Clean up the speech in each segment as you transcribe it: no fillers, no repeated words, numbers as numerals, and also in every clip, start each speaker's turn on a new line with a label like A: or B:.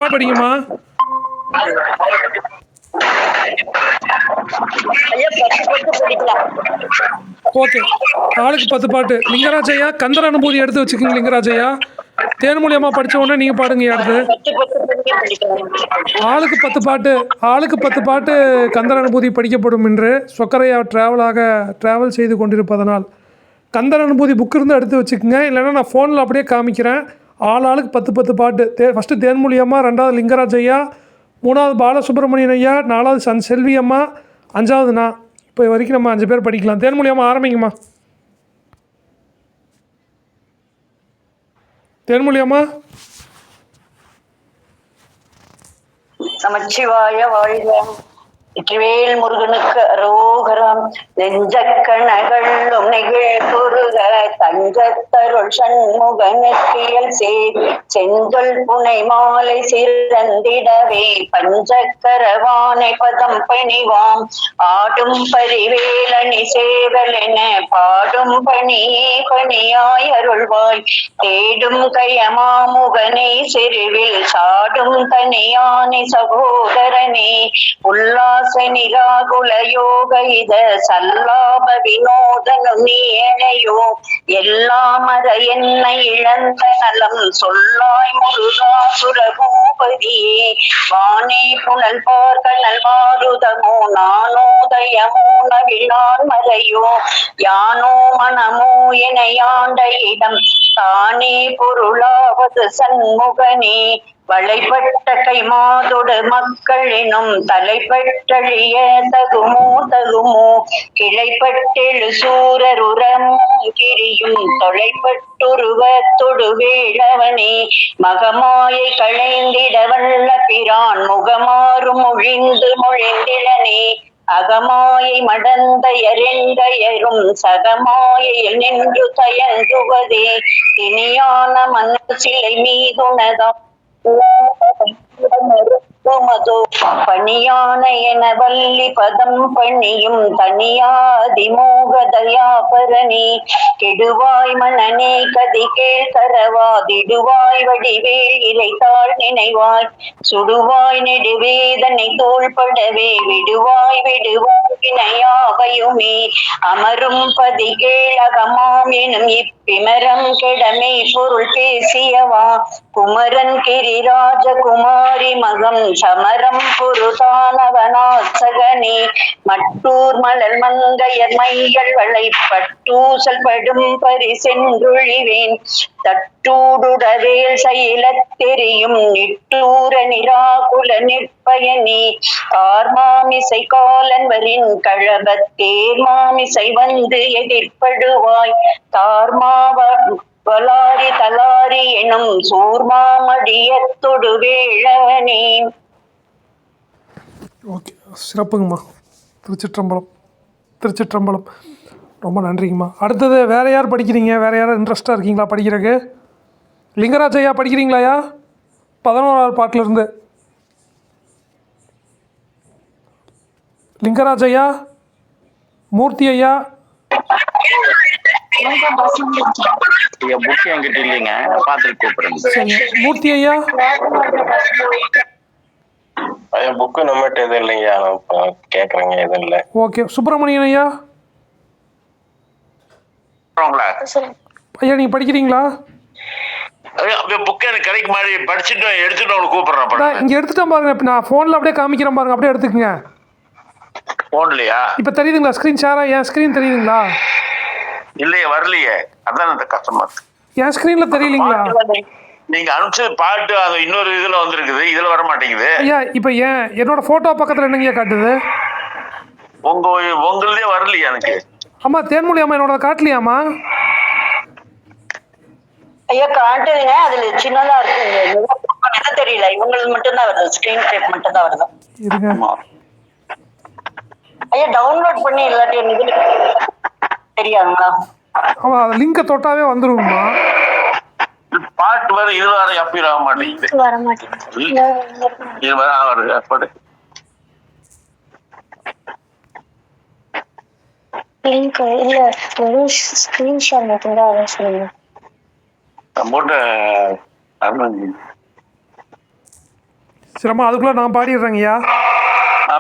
A: படிக்குமா? Okay. ஆளுக்கு 10 பாட்டு. லிங்கராஜையா கந்தர் அனுபூதி எடுத்து வச்சுக்கோங்க. லிங்கராஜையா தேன்மொழி அம்மா படித்த உடனே நீங்கள் பாடுங்க. அடுத்து ஆளுக்கு 10 பாட்டு. ஆளுக்கு 10 பாட்டு கந்தர் அனுபூதி படிக்கப்படும் என்று சொக்கரையா ட்ராவல் செய்து கொண்டிருப்பதனால் கந்தர் அனுபூதி புக் இருந்து எடுத்து வச்சுக்கோங்க. இல்லைன்னா நான் ஃபோனில் அப்படியே காமிக்கிறேன். ஆளுக்கு 10 பாட்டு. ஃபஸ்ட்டு தேன்மொழி அம்மா, 2வது லிங்கராஜ் ஐயா, 3வது பாலசுப்ரமணியன் ஐயா, 4வது செல்வி அம்மா, 5வது நான். இப்போ வரைக்கும் நம்ம 5 பேர் படிக்கலாம். தேன்மொழி அம்மா ஆரம்பிங்கம்மா. தேன்மொழி அம்மா.
B: நமச்சிவாய வாழ்க. வெற்றிவேல் முருகனுக்கு அரோகரம். நெஞ்சக்கணகளும் நெகிழ் குருக தஞ்சத்தருள் சண்முகனெற்றியல் சேர் செஞ்சொல் புனை மாலை சிறந்திடவே பஞ்சக்கரவானை பதம் பணிவாம் ஆடும் பரிவேலணி சேவல் என பாடும் பணியே பணியாய் அருள்வாய் தேடும் கயமாமுகனை செருவில் சாடும் தனியானை சகோதரனே உல்லாச நிராகுல யோக இத சல்லாப வினோதனும் நீயனையோ எல்லாமற என்னை இழந்த நலம் சொல்லாய் முருகா சுரபூபதியே வானே புனல் பார்க்கனல் மாருதமோ நானோதயமோ நவிழான் மறையோ யானோ மனமோ என யாண்ட இடம் தானே பொருளாவது சண்முகனே வளைப்பட்ட கை மாதொடு மக்கள் எனும் தலைப்பட்டழிய தகுமோ கிளைப்பட்டெழு சூரருரமும் கிரியும் தொலைப்பட்டுருவத்தொடு வேளவனே மகமாயை களைந்திட வல்ல பிரான் முகமாறும் மொழிந்திலனே அகமாயை மடந்தையரெண்டையரும் சகமாயில் நின்று தயங்குவதே திணியான மண் சிலை மீதுனதாம் பணியான என வள்ளி பதம் பணியும் தனியாதிமோக தயாபரணி கெடுவாய் மனநே கதி கேள் தரவாதிடுவாய் வடிவேல் இறைத்தாள் நினைவாய் சுடுவாய் நெடுவேதனை தோள்படவே விடுவாய் வினையாவையுமே அமரும் பதி கேளகமாம் எனும் இப்பிமரம் கெடமே பொருள் பேசியவா குமரன் கிரிராஜ குமாரி மகம் சமரம் பொருதானவனாசகனே மட்டூர் மலர் மங்கையர் மையல் வளை பட்டூசல் படும் பரிசென்றுழிவேன் தட்டூடுடவேல் சைலத்தெரியும் நிட்டூர நிராகுல நிற்பயனே கார்மாமிசை காலன்வரின் கழபத் தேர்மாமிசை வந்து எதிர்ப்படுவாய் வலாரி தலாரி எனும் சூர்மாமடியத்தொடு வேளவனே.
A: ஓகே, சிறப்புங்கம்மா. திருச்சிற்றம்பலம். ரொம்ப நன்றிங்கம்மா. அடுத்தது வேறு யார் படிக்கிறீங்க? வேறு யாரும் இன்ட்ரெஸ்ட்டாக இருக்கீங்களா படிக்கிறதுக்கு? லிங்கராஜ் ஐயா படிக்கிறீங்களாயா? 11வது பாட்டிலிருந்து லிங்கராஜ் ஐயா, மூர்த்தி ஐயா. மூர்த்தி ஐயா
C: புக்கு நம்மகிட்ட எதுவும் இல்லைங்க, கேக்குறேங்க எதுவும் இல்லை.
A: ஓகே, சுப்பிரமணியன் ஐயா. ஐயா நீங்க படிக்கிறீங்களா?
D: புக் எனக்கு கிடைக்க மாதிரி படிச்சுட்டு எடுத்துட்டு கூப்பிடுறேன்.
A: இங்க எடுத்துட்டேன் பாருங்க. நான் போன்ல அப்படியே காமிக்கிறேன் பாருங்க, அப்படியே எடுத்துக்கங்க.
D: போன்லயா?
A: இப்ப தெரியுதுங்களா ஸ்கிரீன் ஷேரா? என் ஸ்கிரீன் தெரியுதுங்களா?
D: இல்லையே, வரலையே. அதான் அந்த கஷ்டமா இருக்கு.
A: என் ஸ்கிரீன்ல தெரியலீங்களா?
D: நீங்க அனுப்பிச்ச பாட்டு அது இன்னொரு இதுல வந்திருக்குது, இதுல வர மாட்டேங்குது.
A: ஐயா இப்ப என்னோட போட்டோ பக்கத்துல என்னங்க காட்டுது?
D: உங்களதே வரலையா எனக்கு?
A: அம்மா தேன்மொழி அம்மா என்னோட காட்டலையாமா?
B: ஐயா காட்டுதுங்க, அதுல சின்னதா இருக்குங்க, தெரியல. இவங்களுக்கு மட்டும் தான் வருது, ஸ்கிரீன் ஷேர் மட்டும் தான் வருது.
A: இருங்க
B: ஐயா டவுன்லோட் பண்ணி இல்லாட்டி இதுல தெரியாதுங்களா?
A: ஆமா, லிங்க தொட்டாவே வந்துருமா?
D: பாட்டு வர இது வர அப்பீல் ஆக மாட்டேங்குது. இது வர ஆகுது.
E: லிங்க் இல்ல, வெறும் ஸ்கிரீன் ஷேர் மட்டும் தான் அரேஞ்ச் பண்ணுங்க.
D: போட்டு
A: சரிம்மா அதுக்குள்ளே நான் பாடிடுறேங்கய்யா.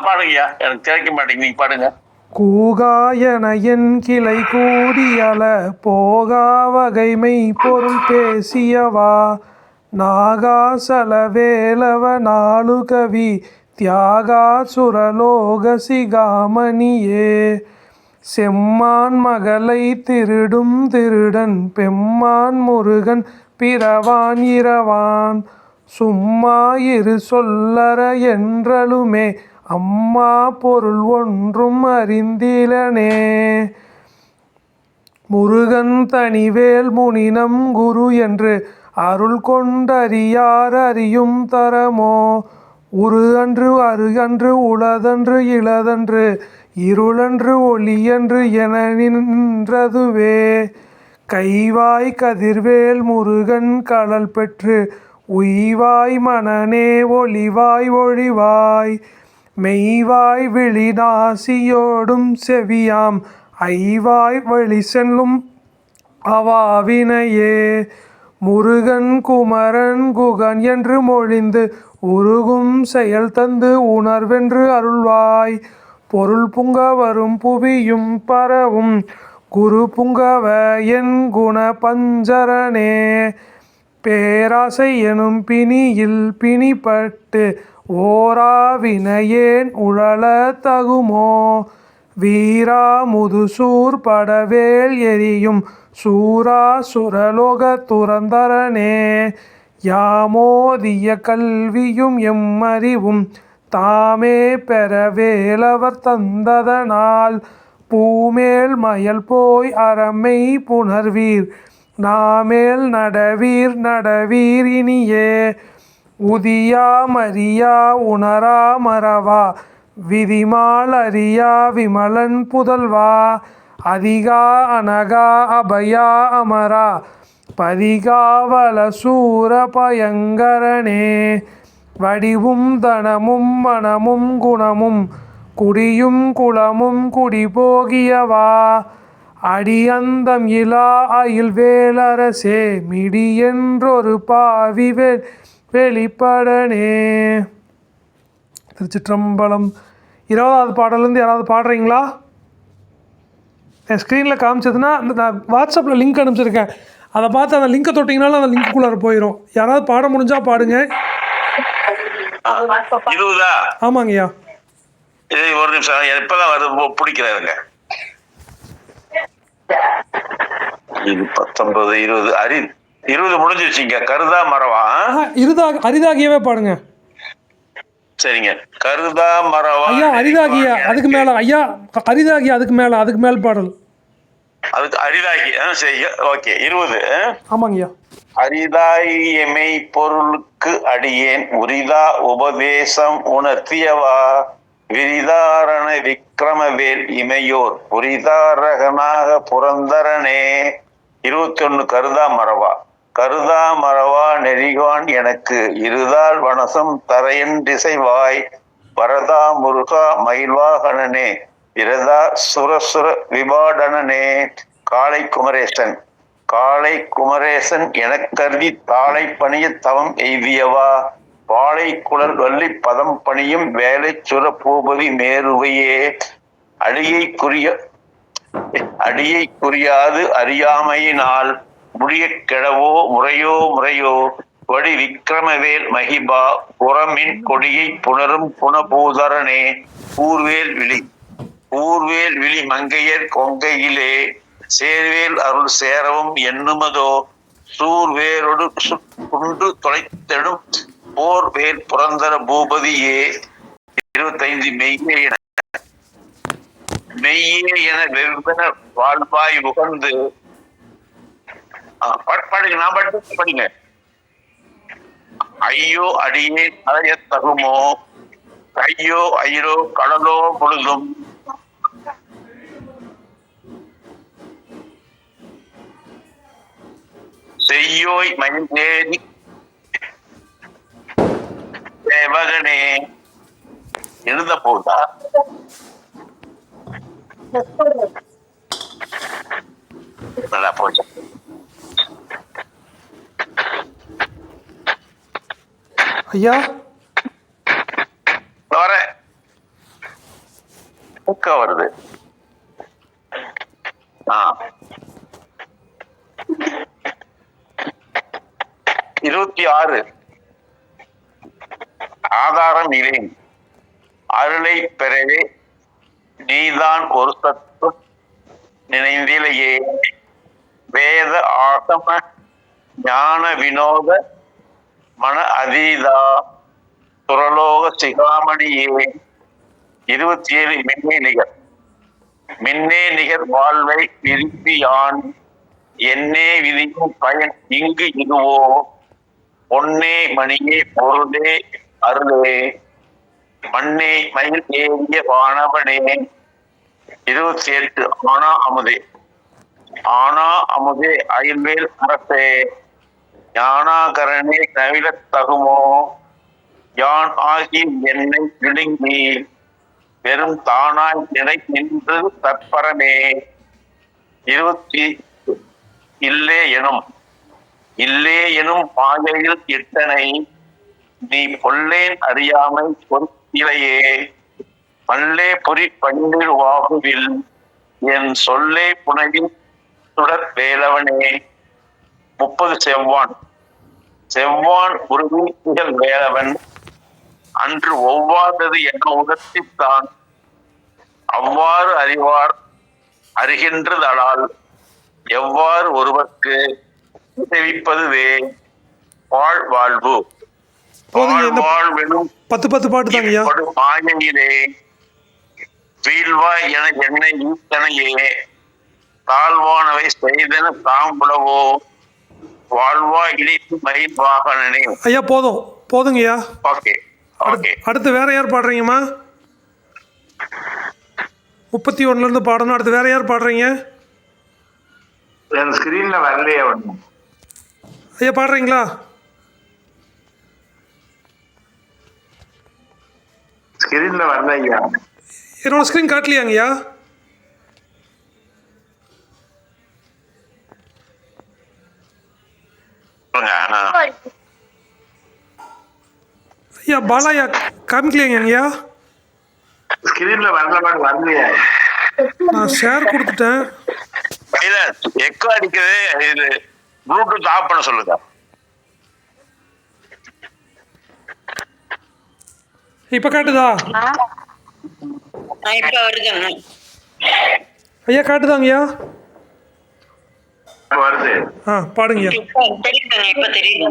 D: பாடுங்கய்யா, எனக்கு கிடைக்க மாட்டேங்குது, நீங்க பாடுங்க.
A: கூகாயன என் கிளை கூடியல போகா வகைமை பொருள் பேசியவா நாகாசல வேலவ நாளு கவி தியாகா சுரலோக சிகாமணியே செம்மான் மகளை திருடும் திருடன் பெம்மான் முருகன் பிறவான் இரவான் சும்மா இரு சொல்லற என்றலுமே அம்மா பொருள் ஒன்றும் அறிந்திலனே முருகன் தனிவேல் முனினம் குரு என்று அருள் கொண்டறியார் அறியும் தரமோ உரு அன்று அரு அன்று உளதன்று இளதன்று இருளன்று ஒளியன்று என நின்றதுவே கைவாய் கதிர்வேல் முருகன் கடல் பெற்று உய்வாய் மனநே ஒளிவாய் ஒழிவாய் மெய்வாய் விழிநாசியோடும் செவியாம் ஐவாய் வழி செல்லும் அவாவினையே முருகன் குமரன் குகன் என்று மொழிந்து உருகும் செயல் தந்து உணர்வென்று அருள்வாய் பொருள் புங்க வரும் புவியும் பரவும் குரு புங்கவ என் குண பஞ்சரனே பேராசை எனும் பிணியில் பிணிப்பட்டு ஓராவினையேன் உழல தகுமோ வீரா முதுசூர் படவேல் எரியும் சூரா சுரலோக துரந்தரனே யாமோதிய கல்வியும் எம்மறிவும் தாமே பெறவேலவர் தந்ததனால் பூமேல் மயல் போய் அறமை புணர்வீர் நாமேல் நடவீர் நடவீர் இனியே உதியா மரியா உணரா மறவா விதிமால் அறியா விமலன் புதல்வா அதிகா அனகா அபயா அமரா பதிகாவல சூர பயங்கரனே வடிவும் தனமும் மனமும் குணமும் குடியும் குளமும் குடிபோகியவா அடியந்தம் இலா அயில் வேலரசே மிடி என்றொரு பாவி வெளிப்படனே. திருச்சிற்றம்பலம். 20வது பாடலேருந்து யாராவது பாடுறீங்களா? என் ஸ்க்ரீனில் காமிச்சதுன்னா நான் வாட்ஸ்அப்பில் லிங்க் அனுப்பிச்சிருக்கேன், அதை பார்த்து அந்த லிங்கை தொட்டிங்கனாலும் அந்த லிங்க்குள்ளார போயிடும். யாராவது பாட முடிஞ்சா பாடுங்க.
D: 20?
A: ஆமாங்கய்யா.
D: இது ஒரு நிமிஷம், எப்பதான் வருது பிடிக்கிறாருங்க. 19, 20 20 முடிஞ்சிருச்சுங்க. கருதா மரவா?
A: அரிதாகியவே பாடுங்க.
D: சரிங்க. கருதா மரவா
A: ஐயா அரிதாகிய அதுக்கு மேல ஐயா அரிதாகிய அதுக்கு மேல் பாடல்
D: அதுக்கு அரிதாகி. சரி ஓகே. 20.
A: ஆமாங்கய்யா.
D: அரிதாகி எமை பொருளுக்கு அடியேன் உரிதா உபதேசம் உணர்த்தியவா விரிதாரண விக்ரமவேல் இமையோர் புரிதாரகனாக புரந்தரனே. 21. கருதா மரவா. கருதா மரவா நெறிகான் எனக்கு இருதாள் வனசம் தரையன் திசைவாய் வரதா முருகா மயில்வாகனனே விரதா சுரசுர விபாடனனே. காளை குமரேசன். காளை குமரேசன் எனக்கருதி தாளை பணிய தவம் எய்தியவா பாளை குழல் வள்ளி பதம் பணியும் வேலை சுர பூபதி மேருவையே அடியை குறியாது அறியாமையினால் முடிய கிழவோ முறையோ வடி விக்ரமவேல் மகிபா புறமின் கொடியை புணரும் புனபூதரனே. ஊர்வேல் விழி மங்கையர் கொங்கையிலே சேர்வேல் அருள் சேரவும் எண்ணுமதோ சூர்வேரொடு குண்டு தொலைத்தெடும் போர்வேல் புரந்தர பூபதியே. 25. மெய்யே என வெவ்வென வாழ்வாய் உகந்து பாடுங்க. நான் பாட்டு படிங்க. ஐயோ அடியே அறைய தகுமோ ஐயோ ஐயோ கடலோ பொழுதும் செய்யோய் மயிலேறி தேவகனே. எழுத போதா? நல்லா போச்சு.
A: ஐயா
D: புக்க வருது. 26 ஆதாரம் இலை அருளை பெறவே நீதான் ஒரு சத்து நினைந்திலையே வேத ஆகம ஞான வினோத மன அதீதா சுரலோக சிகாமணியே. 27 மின்னே நிகர் வாழ்வை விரும்பியான் என்னே விதிக்கும் பயன் இங்கு இதுவோ பொன்னே மணியே பொருளே அருளே மண்ணே மயில் ஏறிய வானவனே. 28 ஆனா அமுதே அயல்வேல் அரசே ஞானாகரனே நவிலத் தகுமோ யான் ஆகி என்னை விழுங்கி வெறும் தானாய் நிலை நின்று தற்பரமே. 20 இல்லே எனும் மாயையில் இட்டனை நீ பொல்லேன் அறியாமை பொறுத்திலையே மல்லே பொறி பன்னீர் வாகுவில் என் சொல்லே புனைவில் சுடர் வேலவனே. 30 செவ்வான் உருவி புகழ் வேலவன் அன்று ஒவ்வாதது என உணர்த்தித்தான் அவ்வாறு அறிகின்றதலால் எவ்வாறு ஒருவர்க்கு தெரிவிப்பதுவே வாழ்வு. வாழ்வெனும்
A: 10 பாட்டு தாங்கய்யா.
D: மாயையிலே வீழ்வாய் என என்னை ஈத்தனையே தாழ்வானவை செய்தன தாம்புலவோ வாழ்வா இணைத்து மயில் வாகனனே.
A: ஐயா போதுங்கய்யா.
D: ஓகே.
A: அடுத்து வேற யார் பாடுறீங்கம்மா? 31 பாடணும். அடுத்து வேற யார் பாடுறீங்க?
D: என் ஸ்கிரீன்ல வரலையே ஒண்ணு.
A: ஐயா பாடுறீங்களா?
D: ஸ்கிரீன்ல வரல ஐயா.
A: என்னோட ஸ்கிரீன் காட்டலையாங்கய்யா? ஐயா பாலாயா காமிக்கலையாங்க ஐயா?
D: ஸ்கிரீன்ல வரலையா?
A: நான் ஷேர் கொடுத்துட்டேன்.
D: எக்கோ அடிக்குது. இது ப்ளூடூத் ஆஃப் பண்ண சொல்லுங்க.
A: இப்ப காட்டுதா?
B: இப்ப வருது
A: ஐயா காட்டுதாங்கய்யா?
D: வருது.
A: பாடுங்கய்யா.
B: தெரியுதுங்க, இப்ப தெரியுது.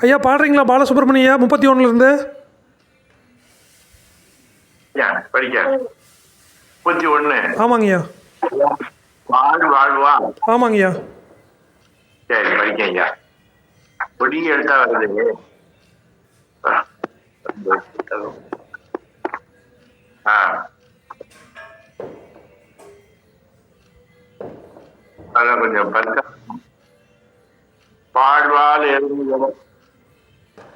A: ஐயா பாடுறீங்களா பாலசுப்ரமணியா 31
D: படிக்க 31.
A: ஆமாங்கய்யா.
D: வாழ்வா.
A: ஆமாங்கய்யா.
D: சரி படிக்க ஐயா. பொடி எழுத்தா வருது. அதான் கொஞ்சம் பாழ்வால்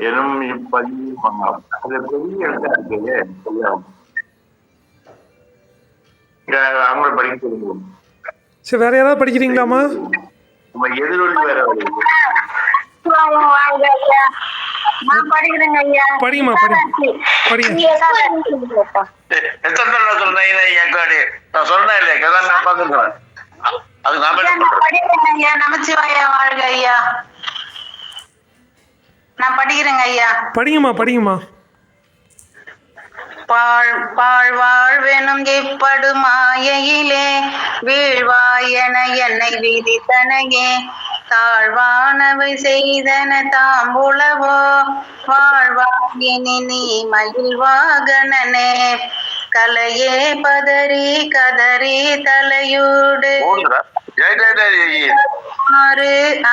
D: எனும் இப்பதிவு அது பெரிய எழுத்தா இருக்கு. அவங்க படிக்க சொல்லுங்க.
A: சரி வேற யாராவது படிக்கிறீங்களாமா?
D: நம்ம எதிரொலி வேற வருது.
E: நான் படிக்கிறேங்க ஐயா.
A: படிங்கம்மா படிங்க.
D: எத்தனை சொன்னேன் நான் சொன்னேன் இல்லையா? நான் பார்த்துருக்கேன். அது நாம
F: படிக்கிறேங்க ஐயா. நமச்சிவாயா வாழ்க ஐயா. நான் படிக்கிறேங்க ஐயா.
A: படிங்கம்மா.
F: வாழ்வெனும் இப்படு மாயையிலே வீழ்வாயன என்னை விதித்தனையே தாழ்வானவை செய்தன தாம்புலவோ வாழ்வாயினி நீ மயில் வாகனனே கலையே பதறி கதறி தலையூடு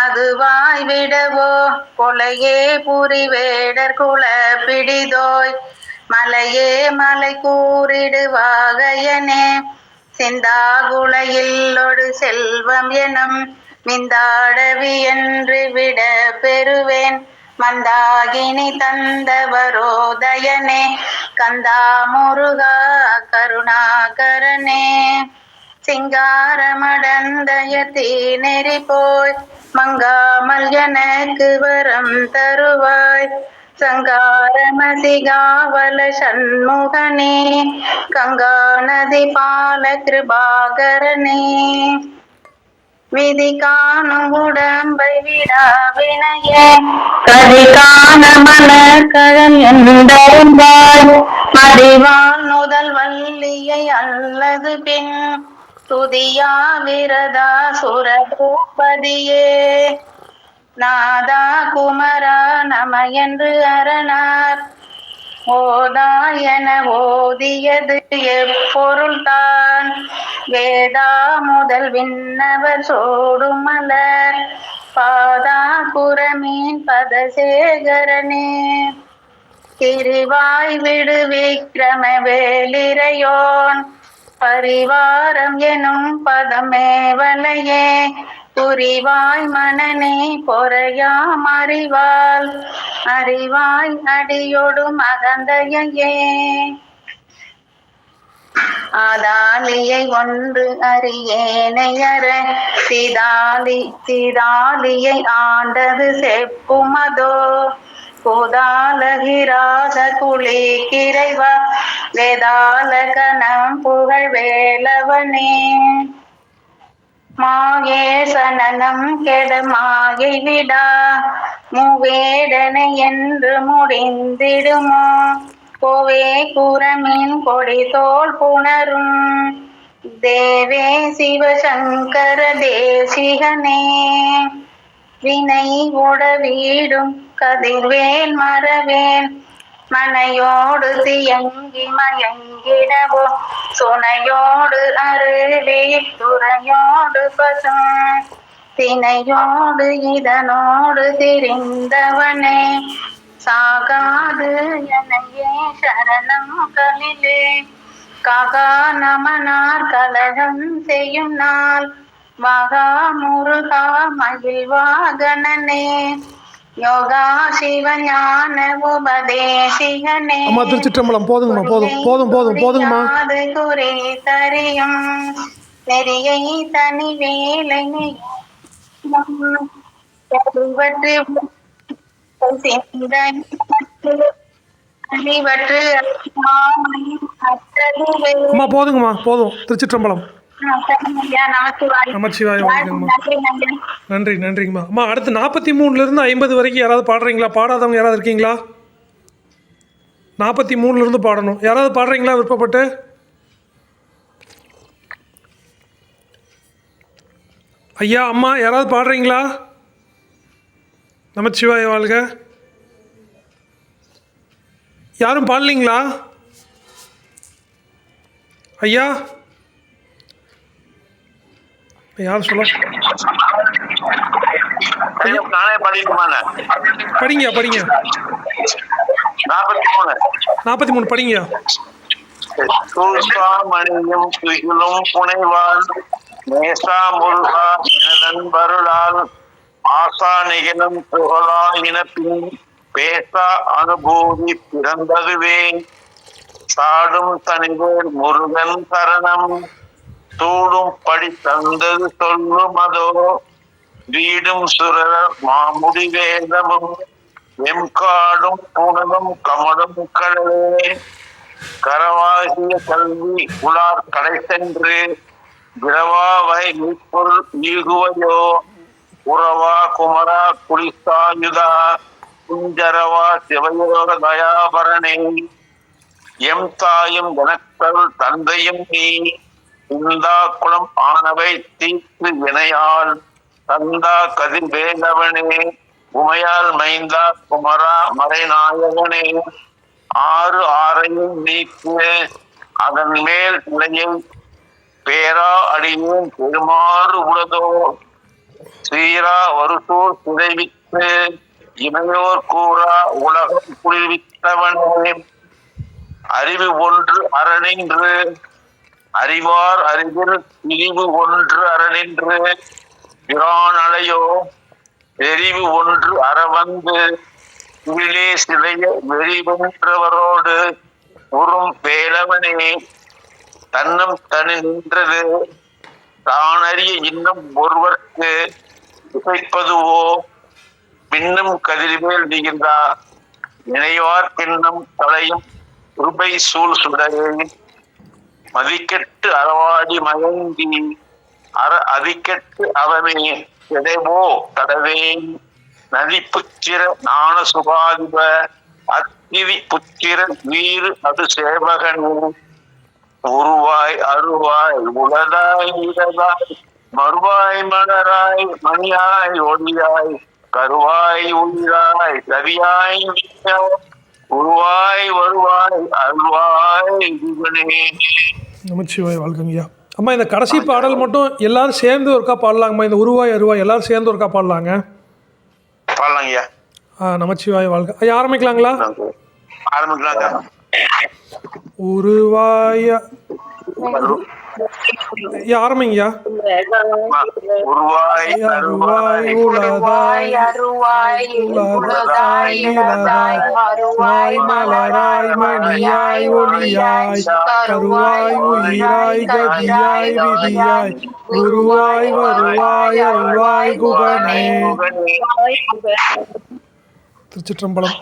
F: அதுவாய் விடவோ கொலையே புரி வேடர் குல பிடிதோய் மலையே மலை கூறிடுவாகையனே சிந்தாகுலையில்லொடு செல்வம் எனும் மிந்தாடவி என்று விட பெறுவேன் மந்தாகினி தந்தவரோதயனே கந்தா முருகா கருணாகரனே. சிங்காரமடந்தய தீநெறி போய் மங்காமல் எனக்கு வரம் தருவாய். சங்காரமதிகாவல சண்முகனே கங்காநதி பால கிருபாகரனே விதி காணும் உடம்பை விடாவினையே கதி காண மலர்கழல் என்றாய். மதிவான் முதல் வள்ளியை அல்லது பின் துதியா விரதா சுரபூபதியே நாதா குமரா நம என்று அரணார் ஓதாயன ஓதியது எப்பொருள்தான் வேதா முதல் விண்ணவர் சோடுமலர் பாதா புறமீன் பதசேகரனே திரிவாய் விடு விக்கிரம வேலிரையோன் பரிவாரம் எனும் பதமேவலையே புரிவாய் மனநே பொறையாம் அறிவாள் அறிவாய் அடியொடும் அகந்தையே ஆதாலியை ஒன்று அறியேனையற சிதாலியை ஆண்டது செப்புமதோ கோதாலகிராத குளி கிரைவா வேதால கணம் புகழ் வேலவனே மாயேசனம் கெட மாயை விடா மூவேடனை என்று முடிந்திடுமோ கோவே குரமின் கொடி தோல் புணரும் தேவே சிவசங்கர தேசிகனே வினை உடவீடும் கதிர்வேல் மரவேல் மனையோடு தியங்கி மயங்கிடவோ சுனையோடு அருளி துறையோடு பசும் தினையோடு இதனோடு திரிந்தவனே சாகாது எனையே சரணம் கலிலே காகா நமனார் கலகம் செய்யும் நாள் மகா முருகா மகிழ் வாகனனே யோகா சிவஞான உபதேசிகனே
A: அம்மா திருச்சிற்றம்பலம் போதுங்கம்மா, போதுங்கம்மா.
F: அது குறை தரியும் நெறியை தனி வேலை
A: அம்மா போதுங்கம்மா, திருச்சிற்றம்பலம். நமச்சிவாய வாழ்த்துங்கம்மா. நன்றிங்கம்மா. அம்மா அடுத்து 43லேருந்து 50 வரைக்கும் யாராவது பாடுறீங்களா? பாடாதவங்க யாராவது இருக்கீங்களா? 43லேருந்து பாடணும். யாராவது பாடுறீங்களா விருப்பப்பட்டு? ஐயா அம்மா யாராவது பாடுறீங்களா? நமச்சிவாய வாழ்க. யாரும் பாடலீங்களா ஐயா? யாரும் சொல்ல
D: நானே படிக்குமா?
A: படிங்க 43 படிங்க.
D: மணியும் துயிலும் புனைவாள் நேசா முருகா நண்பருளால் ஆசா நிகழும் புகழா இனப்பின் பேசா அனுபூதி பிறந்ததுவே சாடும் தனிவேல் முருகன் சரணம் சூடும் படி தந்தது சொல்லும் அதோ வீடும் சுரர மாமுடி வேதமும் எம்காடும் புனலும் கமலும் கடலே கரவாகிய கல்வி உலார் கடை சென்று விரவாவை மீட்பொருள் ஈகுவையோ உறவா குமரா குளிசாயுதா குஞ்சரவா சிவயோக தயாபரணே எம் தாயும் எனக்கருள் தந்தையும் நீ இந்தா குளம் ஆனவை தீர்த்து வினையால் தந்தா கதிர் வேதவனே உமையால் மைந்தா குமரா மறைநாயகனே ஆறு ஆறையும் நீக்கு அதன் மேல் நிலையை பேரா அடியும் பெருமாறு உலதோ சீரா வருசூர் சிதைவித்து இமையோர் கூறா உலகம் குளிர்வித்தவனே அறிவு ஒன்று அறநின்று அறிவார் அறிவில் பிரிவு ஒன்று அறநின்று பிரானலையோ தெரிவு ஒன்று அறவந்து உள்ளே சிலைய வெறிவென்றவரோடு உறும் வேலவனே தன்னம் தனி நின்றது தானறிய இன்னும் ஒருவர்க்கு இசைப்பதுவோ பின்னும் கதிர்மேல் நிகழ்ந்தா நினைவார் பின்னும் தலையும் ரூபை சூழ் சுடரே மதிக்கெட்டு அறவாடி மயங்கி அதிக்கெட்டு அவனே எதைவோ தடவே நதி புத்திர ஞான சுகாதிப அத்திதி புத்திர வீறு அது சேவகன் உருவாய் அருவாய் உலதாய் இடதாய் மறுவாய் மலராய் மணியாய் ஒளியாய் கருவாய் உயிராய் கவியாய் உருவாய் வருவாய் அருவாய் இவனே.
A: நமச்சிவாய் வாழ்க்கங்கய்யா. அம்மா இந்த கடைசி பாடல் மட்டும் எல்லாரும் சேர்ந்து ஒருக்கா பாடலாங்கம்மா. இந்த உருவாய் அருவாய் எல்லாரும் சேர்ந்து ஒருக்கா பாடலாங்க.
D: பாடலாங்கய்யா.
A: நமச்சிவாய் வாழ்க. ஐயா ஆரம்பிக்கலாங்களா?
D: ஆரம்பிக்கலாங்க.
A: உருவாய் ஆரம்பிங்கய்யா.
D: உருவாய்
A: அருவாய் உலதாய்
F: அருவாய் உலதாய் இலதாய் மறுவாய் மலராய் மணியாய் ஒளியாய்
A: கருவாய் உயிராய் கதியாய் விதியாய் குருவாய் வருவாய் அருவாய் குகனே. திருச்சிற்றம்பலம்.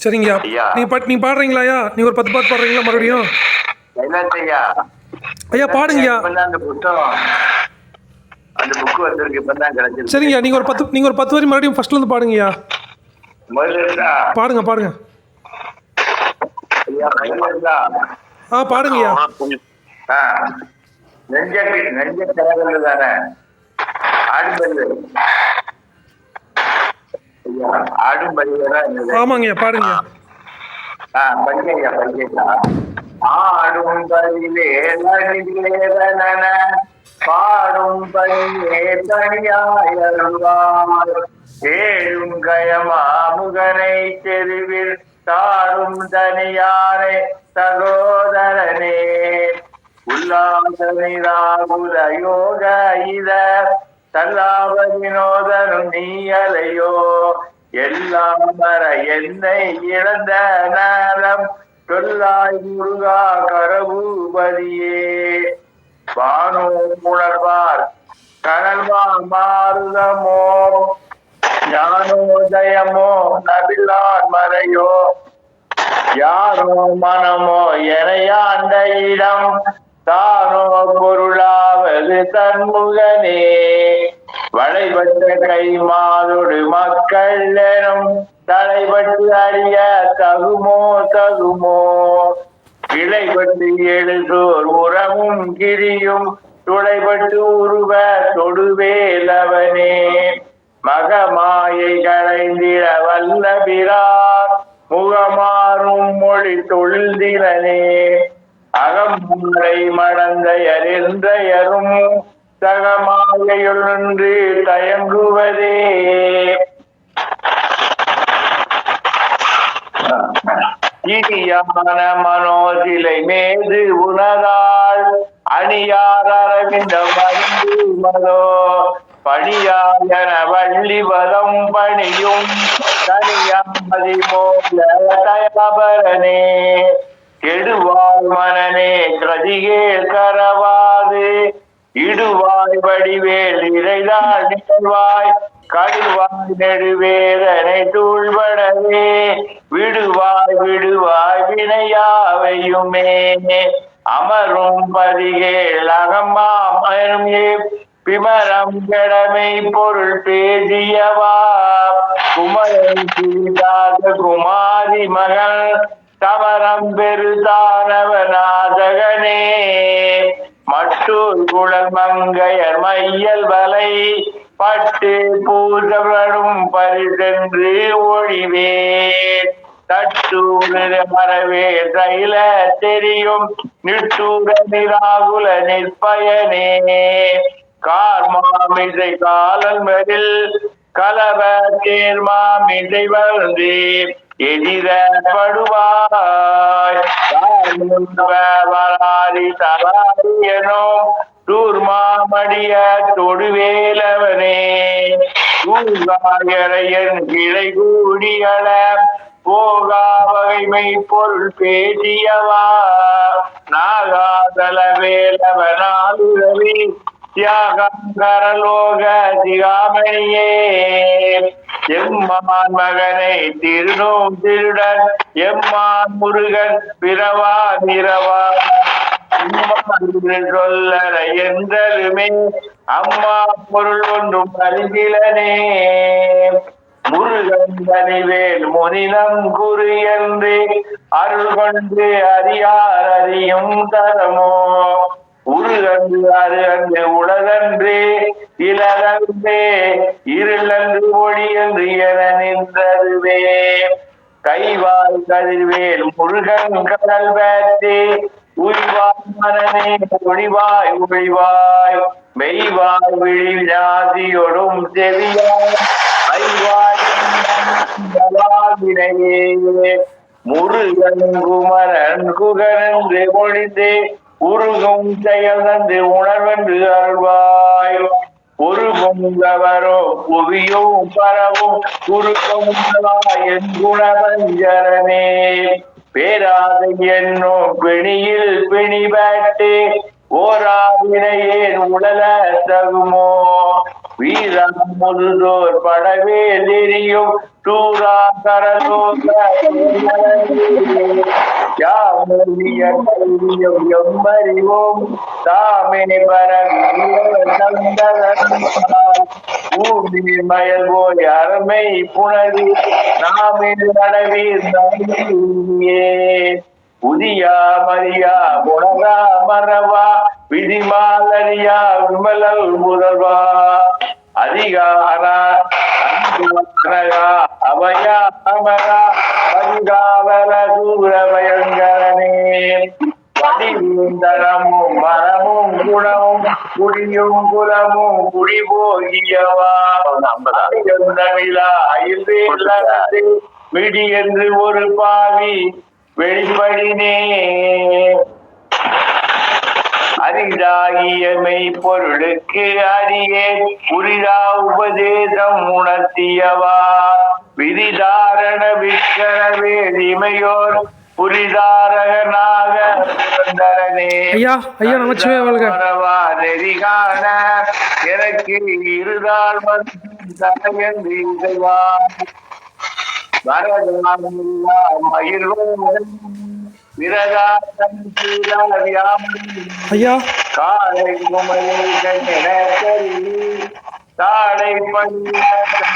A: சரிங்கய்யா. நீ பாடுறீங்களாயா? நீ ஒரு 10 பாட்டு பாடுறீங்களா மறுபடியும்? ஐயா பாடுங்கய்யா. சரிங்கய்யா. நீங்க ஒரு 10 வரி மறுபடியும் ஃபர்ஸ்ட்ல இருந்து பாடுங்கய்யா. பாடுங்க பாடுங்கய்யா. ஆமாங்கய்யா பாடுங்க.
G: ஆடும் பலிலே பாடும் பலியே தனியாயருவார் தேடும் கயமா முகனை தெருவில் தாடும் தனியாரை சகோதரனே உல்லாசனிராகுல யோக இத தல்லாவ வினோதனும் நீயலையோ எல்லாம் வர என்னை இழந்த நேரம் சொல்லாய் முருகா கரபூபதியே வானோ உணர்வார் கனல்வா மாறுதமோ ஞானோதயமோ நபிலான் மறையோ யாரோ மனமோ எனையாண்ட இடம் தானோ பொருளாவது தன்முகனே வளைபட்ட கை மாதொடு மக்கள் எனும் தலைபட்டு அறிய தகுமோ கிளைபட்டு எழுதோர் உரமும் கிரியும் துளைபட்டு உருவ தொடுவேலவனே மகமாயை களைந்திட வல்லபிரான் முகமாறும் மொழி தொழுதிலனே அகமுறை மடந்தையறிந்தையரும் சகமாயையுள் நின்று தயங்குவதே இனியான மனோசிலை மேது உணராள் அணியார் அரவிந்த மருந்து மதோ பணியாயன வள்ளி வதம் பணியும் தனியாமதி மோல தயாபரனே கெடுவாய் மனனே கதிகே கரவாது இடுவாய் வடிவேல் இறைதாள் நிகழ்வாய் கடுவாய் நெடுவேதனை தூள்படவே விடுவாய் வினையாவையுமே அமரும் பதிகேள் அகமாமரும் பிமரம் கடமை பொருள் பேசியவா குமரன் சீதாக குமாரி மகள் தமரம் பெருதானவநாதகனே மற்றூர் குழல் மங்கையர் மையல் வலை பட்டு பூசவரும் பரிசென்று ஒழிவேன் தட்டூர மரவே தைல தெரியும் நிட்டூர நிராகுல நிற்பயனே கார்மாமிசை காலன் மதில் கலவ தேர்மாமிசை வந்து எதிரப்படுவாய் வராதி தலாரியனோ தூர்மாமடிய தொடுவேலவனே தூங்காயரையன் கிளை கூடியள போகா வகைமை பொருள் பேசியவா நாகாதல வேலவனாலுரவி தியாகரலோக திகாமணியே எம்மான் மகனை திருநோம் திருடன் எம்மான் முருகன் பிறவா நிறவா சொல்லற என்றலுமே அம்மா பொருள் ஒன்றும் அறிந்திலனே முருகன் தனிவேல் முனினம் குரு என்று அருள் கொண்டு அறியார் அறியும் தரமோ உருகன்று அருகன்று உலகன்று இலகன்றே இருளன்று ஒளி என்று என நின்றதுவே கைவாய் கதிர்வேல் முருகன் கடல் வேட்டே உய்வாய் மனமே ஒளிவாய் ஒளிவாய் மெய்வாய் விழி ஜாதியொடும் செவியாய் ஐவாயினையே முருகன் குமரன் குகரன்று ஒழிந்தே உருகும் செயல் தந்து உணர்வென்று அருள்வாய் ஒரு பொங்கவரோ புவியும் பரவும் குறுக்கும் என் குணபஞ்சரனே பேராதை என்னும் பிணியில் பிணிபட்டு ஓராவினையேன் உடல தகுமோ வீரா முதுதோர் படவே தெரியும் தூரா கரலோக எம்மறிவோம் தாமே பரவி மயல் போய் அருமை புணரி நாமே நடவீர் புதியா மரியா முனகா மரவா விதிமாலரியா விமலல் முதல்வா அதிகாரா அபயா அமரா அதிகாவல சூர பயங்கரனே படிந்தனமும் மரமும் குணமும் குடியும் குலமும் குடி போகியவா மிடி என்று ஒரு பாவி வெளிப்படினே அரிதாகிய மெய்ப்பொருளுக்கு அரியே புரிதா உபதேசம் உணர்த்தியவா விதிதாரண விக்கர வேதிமையோர் புரிதாரகனாக
A: ஐயா ஐயா நமச்சிவே வாழ்க.
G: நெறிகான எனக்கு இருதாள் வந்து
A: ஐயா
G: காலை தாடை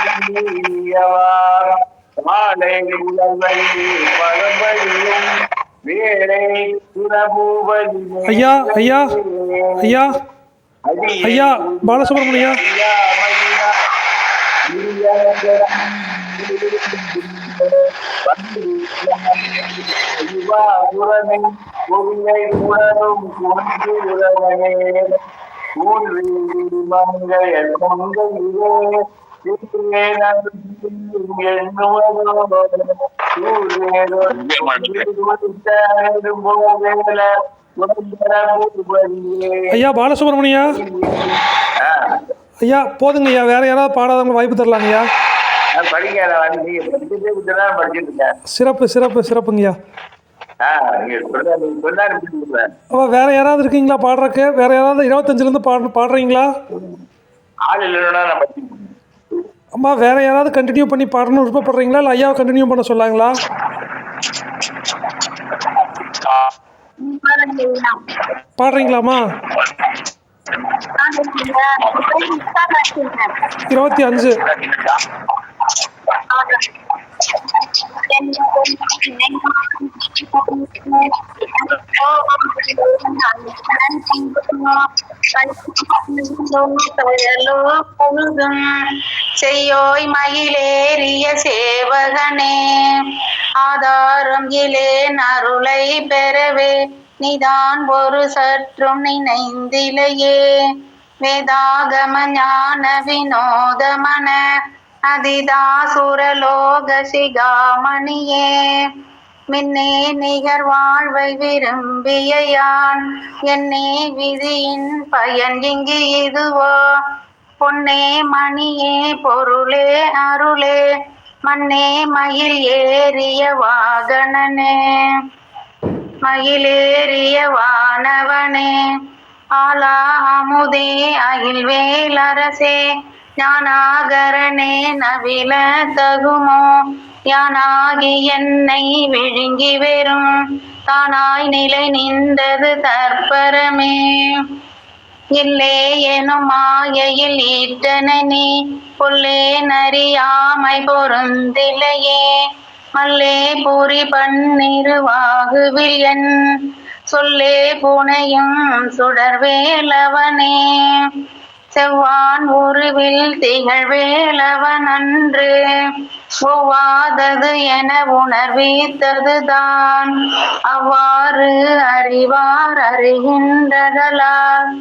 G: பண்ணியவா மாலை பரம்படியும் வேலை சுரபூபதி
A: ஐயா ஐயா ஐயா ஐயா பாலசுப்ரமணியா ஐயா பாலசுப்ரமணியா ஐயா போதுங்க ஐயா, வேற யாராவது பாடாதவங்க வாய்ப்பு தரலாங்க ஐயா. சிறப்பு சிறப்பு சிறப்புங்கய்யா. அப்போ வேற யாராவது இருக்கீங்களா பாடுறக்கு? வேற யாராவது 25லேருந்து பாடுறீங்களா? அம்மா வேற யாராவது கண்டினியூ பண்ணி பாடணும்னு விருப்பப்படுறீங்களா, இல்லை ஐயாவை கண்டினியூ பண்ண சொல்லாங்களா? பாடுறீங்களாம்மா? 25.
F: செய்யோய் மயிலேறிய சேவகனே, ஆதாரம் இலேன் அருளை பெறவே நீதான் ஒரு சற்றும் நினைந்திலையே. வேதாகம ஞான வினோதமன அதிதாசுரலோக சிகாமணியே, மின்னே நிகர் வாழ்வை விரும்பிய யான் என்னே விதியின் பயன் இங்கு இதுவோ. பொன்னே மணியே பொருளே அருளே மண்ணே மயில் ஏறிய வாகனனே. மயிலேறிய வானவனே ஆலா அமுதே அகில்வேலரசே ஞானாகரனே நவில தகுமோ யானாகி என்னை விழுங்கி வெறும் தானாய் நிலை நின்றது தற்பரமே இல்லே எனும் மாயையில் ஈட்டன நீ புல்லே நறியாமை பொருந்திலையே மல்லே பூரி பன்னிருவாகுவில் என் சொல்லே புனையும் சுடர்வேலவனே செவ்வான் உருவில் திகழ்வேலவன் அன்று ஒவ்வாதது என உணர்வித்ததுதான் அவ்வாறு அறிவார் அறிகின்றதலால்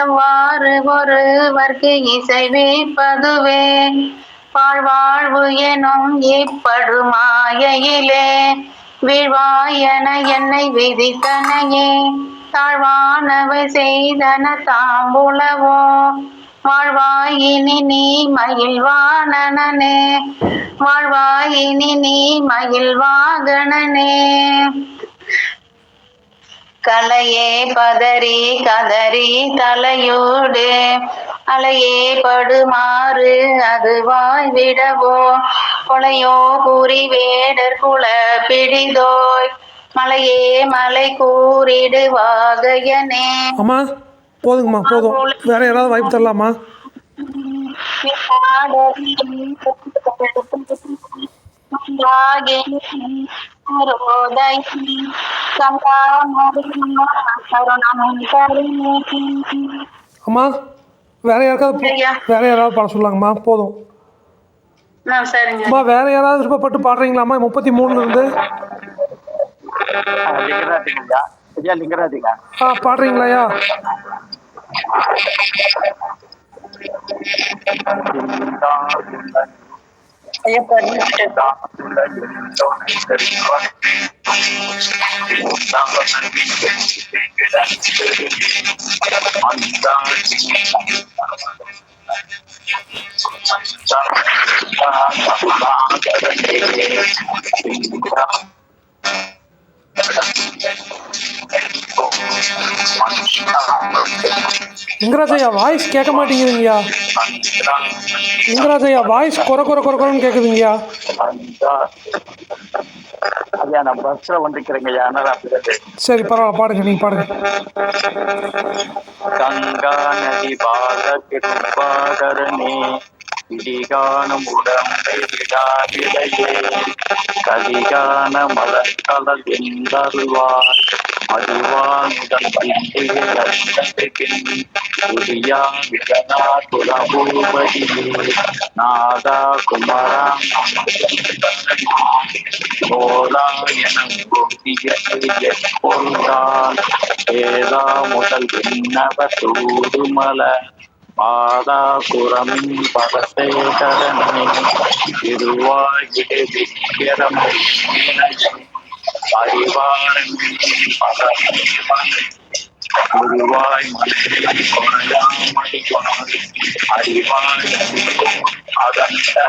F: எவ்வாறு ஒருவர்க்கு இசைவிப்பதுவே வாழ்வாழ்வு எனும் இப்படுமாயையிலே வீழ்வாயன என்னை விதித்தனையே தாழ்வானவை செய்தன தாம்புலவோ வாழ்வாயினி நீ மகிழ்வானனே வாழ்வாயினி நீ மகிழ்வாகணனே கலையே பதறி கதறி தலையோடு அலையே படுமாறு அதுவாய் விடவோ கொலையோ கூறி வேடர் குல பிடிதோய் மலையே மலை கூறிடுவாகையனே.
A: அம்மா போதுங்கம்மா போதும், வேற யாராவது வாய்ப்பு தரலாமா? அம்மா வேற யாராவது பாட சொல்லாங்கம்மா, போதும்.
F: சரிங்க.
A: அம்மா வேற யாராவது விருப்பப்பட்டு பாடுறீங்களாம்மா? 33 இருந்து பாடுறீங்களாயா? லிங்கராஜையா வாய்ஸ் கேட்க மாட்டேங்குதுங்கய்யா. லிங்கராஜையா வாய்ஸ் குறைன்னு கேட்குதுங்கய்யா.
G: நான் பஸ்ல வந்துக்கிறேங்கய்யா.
A: சரி பரவாயில்ல, பாடுங்க, நீங்க பாடுங்க.
G: கங்கா நதி பாகரணே இடிகானம் உடம்பை விடாவிடையே கதிகான மலர்கலல் எந்தருவாய் மதிவான் உதயா விடனா குலபூபதியே நாதா குமரா போதா என பொருந்தான் ஏதா முதல் விண்ணவ தூதுமல மாதா புறமின் பரசேகரனே திருவாயிலே விக்கிரமே அறிவாரன் குருவாய் மலை அறிவாய் அதன் ஆதாரத்தை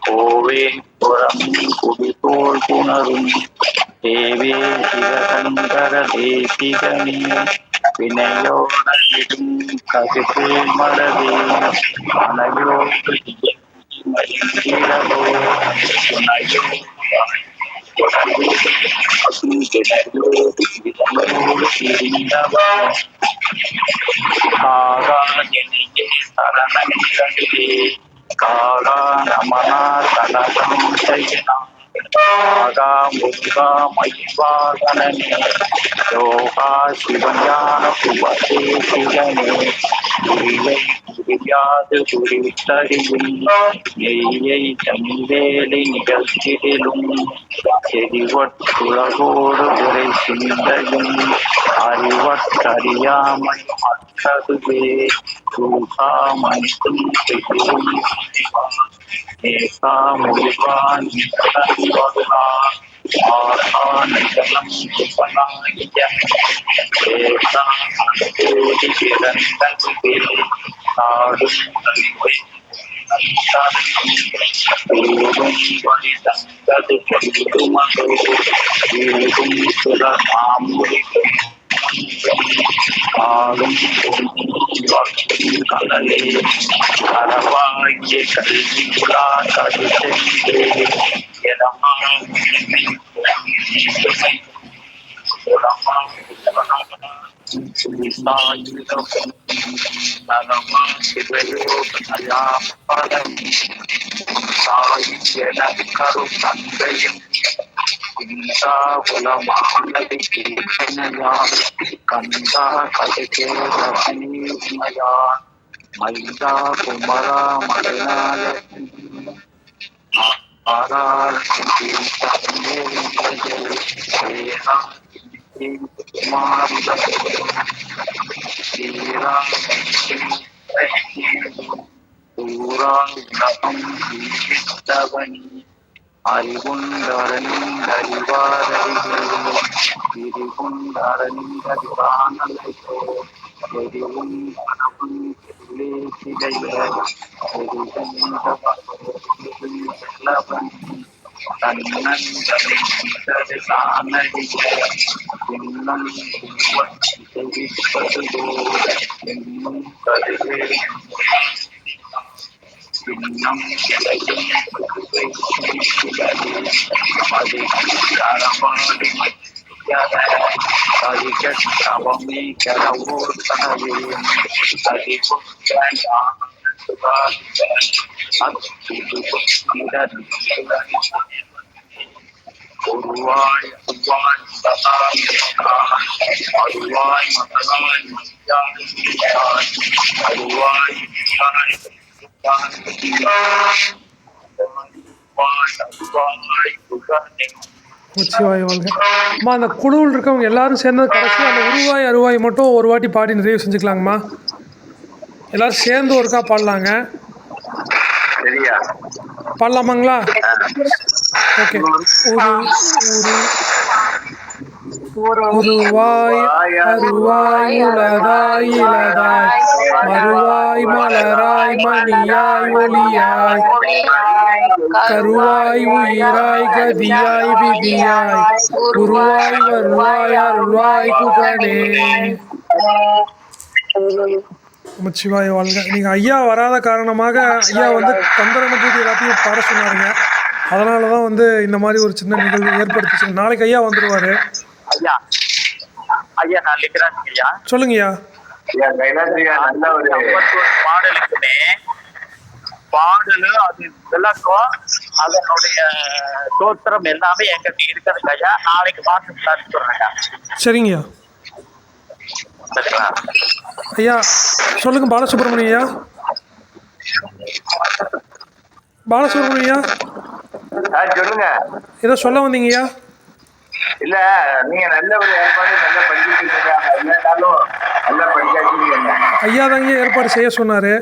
G: கோவே புறம் குடிதோல் புணரும் தேவே சிவசங்கர தேசிகனே வினையோட விடும் கசிப்பு மரவே மனையோடு காலா நமனா தலசம் செய்யலாம்
H: ஆகா முருகா மைவாகனே யோகா சிவஞான சுபதேசிகனே உரியை புரியாது குறித்தறியும் நெய்யை தன்வேலை நிகழ்ச்சியிலும் செறிவற்றுலகோடு உரை சிந்தையும் அறிவற்றறியாமை மற்றதுவே தூசாமணிக்கும் செய்யும் ஏகா முருகான் ஆசானிதலம் சுபநாய ஏகா அனுபூதி பிறந்ததுவே நாடும் கல்வி ஊரும் வழி தந்தது பொருளுமதோ ஊரும் சுரமாமுடி ஆளும் கடலே கரவாகிய கல்வி குலா கருத்தே கரு தந்தையும் குலமானது கீர்த்தனையான் கந்தா கதையான் மைந்தா குமரா மலையாள ஒருவாய் அருவாய் மகனாய் அருவாய்
A: நமச்சிவாய வாழ்க. அம்மா அந்த குழுவில் இருக்கவங்க எல்லாரும் சேர்ந்தது கடைசி அந்த உருவாய் அருவாய் மட்டும் ஒரு வாட்டி பாடி நிறைவு செஞ்சுக்கலாங்கம்மா. எல்லாரும் சேர்ந்து ஒருக்கா பாடலாங்க.
H: சரியா
A: பாடலாமாங்களா? ஓகே. உருவாய் அருவாய் உலதாய் இலதாய் மறுவாய் மலராய் மணியாய் ஒளியாய் கருவாய் உயிராய் கதியாய் விதியாய் குருவாய் வருவாய் அருள்வாய் குகனே. நமச்சிவாய வாழ்க. நீங்கள் ஐயா வராத காரணமாக ஐயா வந்து கந்தர் அனுபூதி எல்லாத்தையும் பாட சொன்னாருங்க. அதனால தான் வந்து இந்த மாதிரி ஒரு சின்ன நிகழ்வு ஏற்படுத்திச்சு. நாளைக்கு ஐயா வந்துடுவார்.
H: ஐயா ஐயா நான் லிக்கிறேன் ஐயா.
A: சொல்லுங்கய்யா.
G: நல்ல ஒரு
H: பாடலுக்குமே பாடலு அது விளக்கம் அதனுடைய தோத்திரம் எல்லாமே எங்கிட்ட இருக்கிறது ஐயா. நாளைக்கு பாட்டு சொல்றேன்.
A: சரிங்கய்யா. ஐயா சொல்லுங்க. பாலசுப்ரமணியம் ஐயா. பாலசுப்ரமணியம்
G: சொல்லுங்க.
A: ஏதோ சொல்ல வந்தீங்கய்யா.
G: இல்ல நீங்க நல்ல ஒரு ஏற்பாடு நல்லா படிச்சுட்டு இல்லைன்னாலும் நல்லா படிக்காச்சுங்க.
A: ஐயா தாங்க ஏற்பாடு செய்ய சொன்னாரு.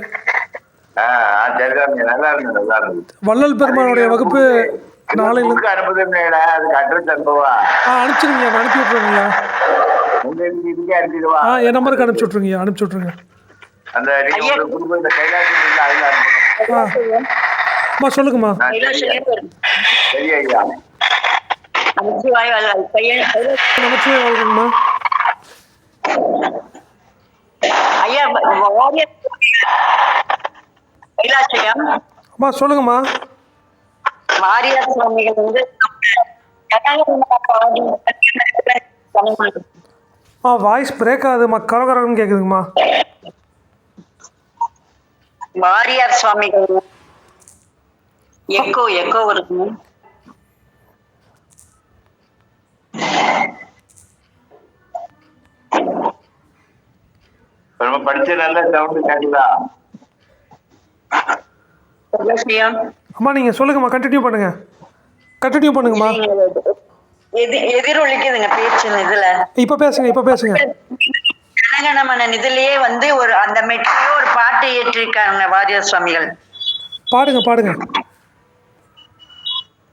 G: சரிதான், நல்லா இருந்தது நல்லா இருந்தது.
A: வள்ளல் பெருமானுடைய வகுப்பு நாளையில
G: அனுப்புதுங்க. அதுக்கு அட்ரஸ் அனுப்புவா.
A: அனுப்பிச்சிருங்க. அனுப்பி விட்ருங்கய்யா.
G: உங்க இதுக்கே அனுப்பிடுவா.
A: என் நம்பருக்கு அனுப்பிச்சி விட்ருங்கய்யா. அனுப்பிச்சி விட்ருங்க.
G: அந்த குடும்பம் இந்த கைலாசி அதுல அனுப்பணும்.
A: அம்மா சொல்லுங்கம்மா.
G: சரி ஐயா.
A: நமச்சிவாய வாழ்கம்மா.
B: ஐயா கைலாசம்
A: அம்மா சொல்லுங்கம்மா.
B: மாரியார் சுவாமிகள் வந்து
A: வாய்ஸ் பிரேக் ஆகுதுமா. கரகரன்னு கேட்குதுங்கம்மா.
B: மாரியார் சுவாமிகள் எக்கோ இருக்குங்க.
G: ரொம்ப படிச்ச நல்ல சவுண்ட் கேக்குதா?
B: விஷயம்
A: அம்மா நீங்கள் சொல்லுங்கம்மா, கண்டினியூ பண்ணுங்கம்மா.
B: எதிரொலிக்குதுங்க பேச்சு இதுல.
A: இப்போ பேசுங்க.
B: ஜனகணமனன் இதுலயே வந்து ஒரு அந்த மெட்டிலே ஒரு பாட்டு ஏற்றிருக்காங்க வாரியார் சுவாமிகள்.
A: பாடுங்க.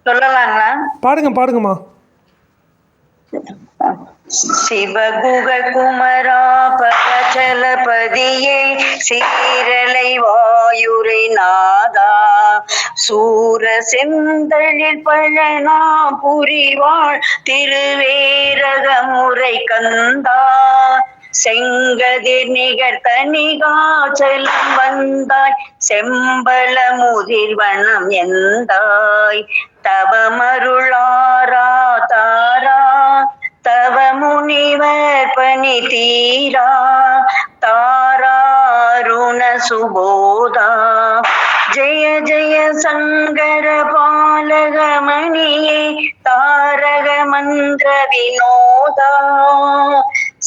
B: சொல்லலாங்களா?
A: பாடுங்கம்மா.
B: சிவகுக குமரா பகச்சலபதியே சீரலை வாயுரை நாதா சூர செந்தழில் பழனா புரிவாள் திருவேரகமுறை கந்தா செங்கதிர் நிகர் தனிகாச்சலம் வந்தாய் செம்பல முதிர்வனம் எந்தாய் தவமருளாரா தாரா தவ முனிவர் பணி தீரா தாராருண சுபோதா ஜெய ஜெய சங்கர பாலகமணியே தாரக மந்திர வினோதா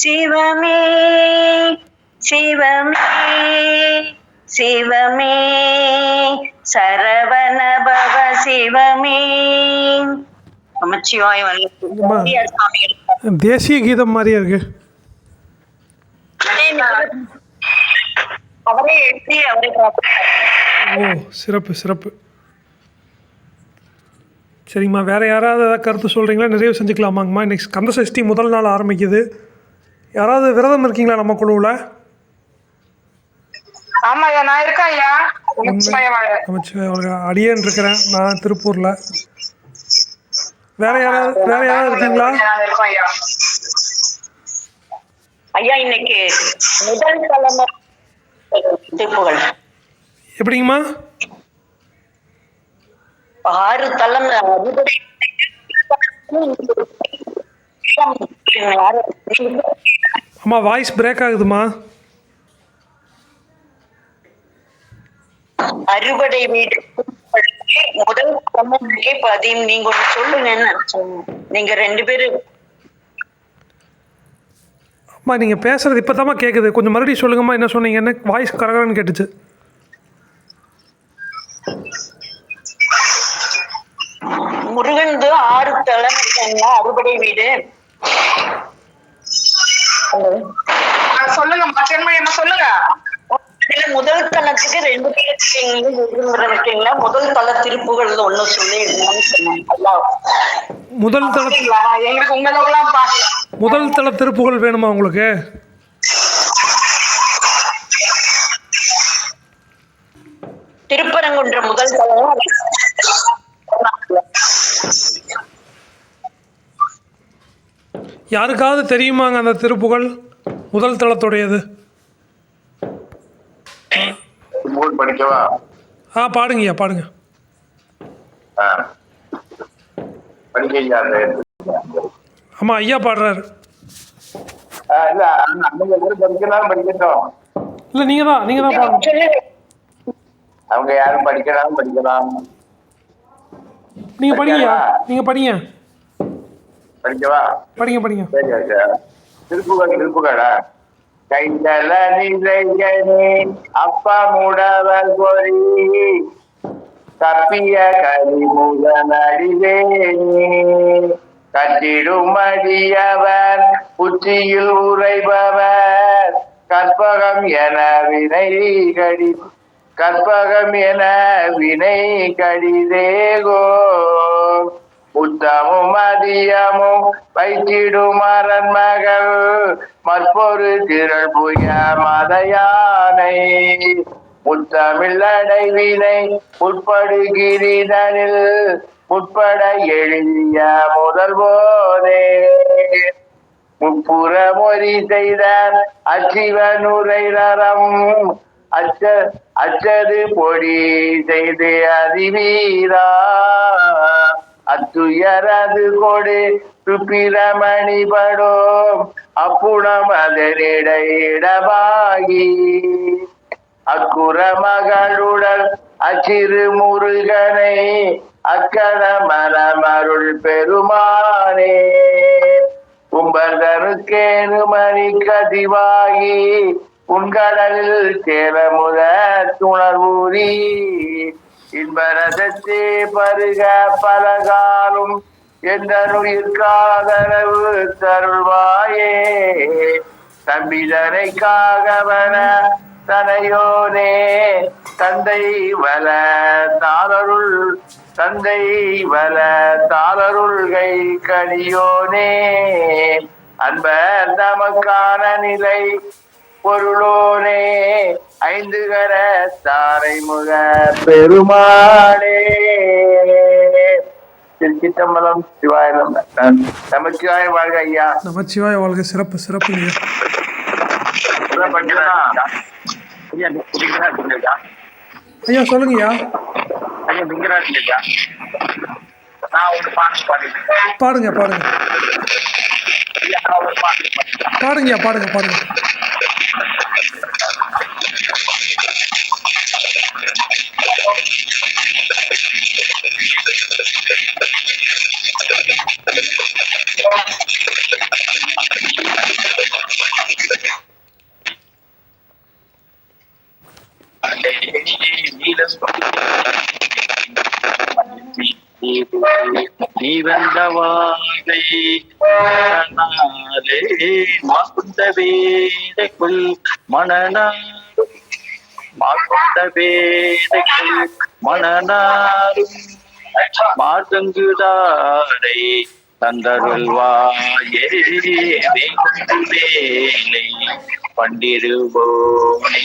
B: சிவமே சரவண பவ சிவமே. நமச்சிவாய்
A: தேசிய கீதம் மாதிரியே இருக்கு.
B: அவரே எழுதி அவரே
A: ஓ, சிறப்பு. சரிங்கம்மா, வேறு யாராவது ஏதாவது கருத்து சொல்கிறீங்களா? நிறைவு செஞ்சுக்கலாமாங்கம்மா? இன்றைக்கி கந்த சஷ்டி முதல் நாள் ஆரம்பிக்குது. யாராவது விரதம் இருக்கீங்களா நம்ம குழுவில்?
F: ஆமாய்யா, நான் இருக்கேன் ஐயா.
A: அடியேன் இருக்கிறேன் நான் திருப்பூரில். வேற யாராவது இருக்கீங்களா?
B: ஐயா, இன்னைக்கு முதல் தலைமை திருப்புகள்
A: எப்படிங்கம்மா?
B: 6 தலைமை
A: அம்மா வாய்ஸ் பிரேக் ஆகுதுமா.
B: அறுபடை வீடு முதல் தலைமுறைக்கே 10. நீங்க ஒண்ணு சொல்லுங்கன்னு நீங்க 2 பேரும்.
A: அம்மா நீங்கள் பேசுகிறது இப்போ தாம்மா கேட்குது. கொஞ்சம் மறுபடியும் சொல்லுங்கம்மா, என்ன சொன்னீங்கன்னு. வாய்ஸ் கரகரன்னு கேட்டுச்சு.
B: முருகன் 6 தலைமுறைங்களா அறுபடை வீடு.
F: சொல்லுங்க என்ன சொல்லுங்க.
B: முதல் தளத்துக்கு 2 பேர் இருக்கீங்களா? முதல் தள திருப்புகள் ஒண்ணு சொல்லி சொன்னாங்க.
A: முதல் தள
F: எங்களுக்கு உங்களெல்லாம்
A: முதல் தள திருப்புகள் வேணுமா உங்களுக்கு?
B: திருப்பரங்குன்ற முதல் தளம்
A: யாருக்காவது தெரியுமாங்க அந்த திருப்புகள் முதல் தளத்துடையது?
G: படிக்கவா?
A: பாடுங்கய்யா, பாடுங்க. ஆமா, ஐயா பாடுறாரு. இல்ல நீங்க தான் பாடுங்க.
G: அவங்க யாரும் படிக்கலாம்.
A: நீங்க படிங்க.
G: படிக்கவா?
A: படிங்க.
G: சரி. திருப்புகழா? கைத்தல நிலையனே அப்பா முடவர் பொறி தப்பிய கரிமுகன் அடிவேனே கட்டிடும் அடியவர் உச்சியில் உரைபவர் கற்பகம் என வினை கடிதேகோ புத்தமும் அதியமும் வைத்திடும் அரண்மகள் மற்பொரு திரள் புய மதையானை முத்தமிழ் அடைவினை உட்படுகிறதனில் உட்பட எழுதிய முதல்வோனே முப்புற மொழி செய்த அச்சிவனுரை நரம் அச்சது பொடி செய்து அதிவீரா அத்துயரது கொடு சுப்பிரமணி படோம் அப்புணம் அதனிடையிடமாகி அக்குற மகளுடல் அச்சிறு முருகனை அக்கட மனமருள் பெருமானே கும்பகருக்கேனு மணி கதிவாகி உன்கடலில் சேரமுத துணர்வூரி இன்பரசத்தே பருக பலகாலும் எந்த நுயிர்காதரவு தருள்வாயே தம்பிதரை காகவன தனையோனே தந்தை வல தாளருள் தந்தை வல தாளருள்கை கனியோனே அன்பர் தமக்கான நிலை பொருளோனே ஐந்து கர தாரை முக பெருமாளே திருச்சிட்டம்பலம் சிவாயம் நமச்சிவாய வாழ்க ஐயா.
A: நமச்சிவாய வாழ்க. சிறப்பு சிறப்பு ஐயா.
H: ஐயா லிங்கராஜ் இல்லையா?
A: ஐயா சொல்லுங்கய்யா.
H: ஐயா லிங்கராஜ் இல்லையா? நான் ஒரு பாட்டு பாடிட்டேன்.
A: பாடுங்க பாடுங்க
H: ஐயா நான் ஒரு பாட்டு பாடிட்டேன்.
A: பாடுங்கய்யா பாடுங்க பாடுங்க.
H: நீ வந்த வாழை மாக்குந்த வேதைக்குள் மணனாரும் மாக்குந்த வேதைக்குள் மணனாரும் மாதங்குதாரை தந்தருள்வாயே வேல்கொண்டு வேலை பண்டிருவோனே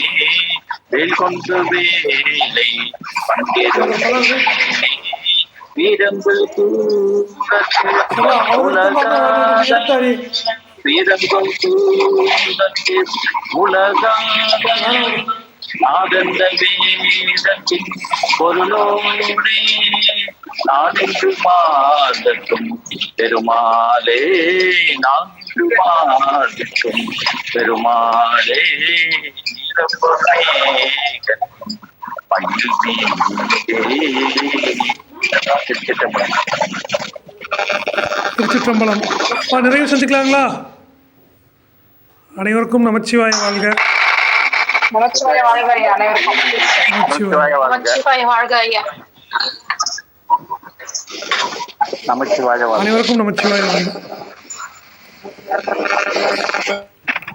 H: வேல்கொண்டு வேலை பண்டிருவோனே வீரங்கள் வீரங்கள் உலகாத நாதந்த வேதத்தின் பொருளோடே நான்கு மாதத்தும் பெருமாளே நான்கு மாதத்தும் பெருமாளே
A: திருச்சிற்றம்பலம். நிறைவு செஞ்சுக்கலாங்களா? அனைவருக்கும் நமச்சிவாய வாழ்க.
F: நமச்சிவாய வாழ்க ஐயா. அனைவருக்கும்
B: நமச்சிவாய வாழ்க ஐயா.
H: நமச்சிவாய வாழ்க.
A: அனைவருக்கும் நமச்சிவாய வாழ்க.